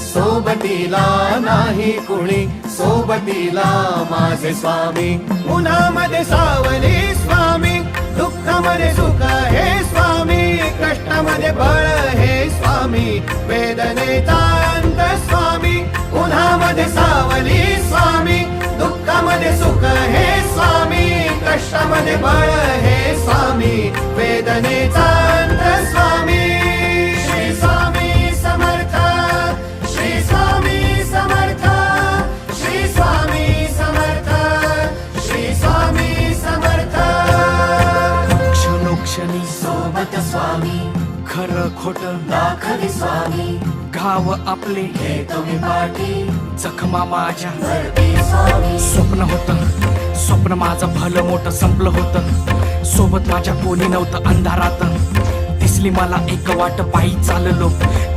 सोबतीला नाही कुणी, सोबतीला माझे स्वामी. उन्हामध्ये सावली स्वामी, दुःखामध्ये सुख हे स्वामी, कष्टामध्ये बळ हे स्वामी, वेदनेचा अंत स्वामी. उन्हामध्ये सावली स्वामी, दुःखामध्ये सुख हे स्वामी, कष्टामध्ये बळ हे स्वामी, वेदनेचा अंत स्वामी. श्री स्वामी समर्थ, श्री स्वामी समर्थ, श्री स्वामी समर्थ, श्री स्वामी समर्थ. क्षणोक्षणी सोबत स्वामी, खरं खोट दाखवी स्वामी, घाव आपले हे तुम्ही पाठी जखमा माझ्या. भरती स्वामी. स्वप्न होतं, स्वप्न माझं भलं मोठं संपलं होतं. सोबत माझ्या कोणी नव्हतं अंधारात. दिसली मला एक वाट, पायी चाललो,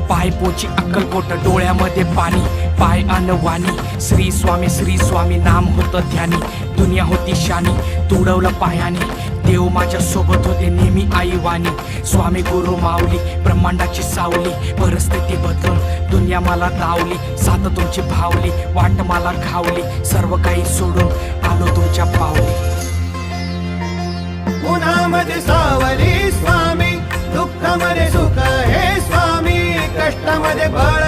पाय पोची अक्कलकोट, डोळ्यामध्ये पाणी, पाय अन वाणी. श्री स्वामी नाम होतं ध्यानी, दुनिया होती शानी, तुडवलं पायाने. देव माझ्या सोबत होते नेहमी आई वाणी. स्वामी गुरु माऊली, ब्रह्मांडाची सावली, परिस्थिती बदलून दुनिया मला दावली. साथ तुमची भावली, वाट मला घावली, सर्व काही सोडून आलो तुमच्या पावली. उन्हामध्ये सावली स्वामी, दुःखामध्ये सुख हे स्वामी, कष्टामध्ये बळ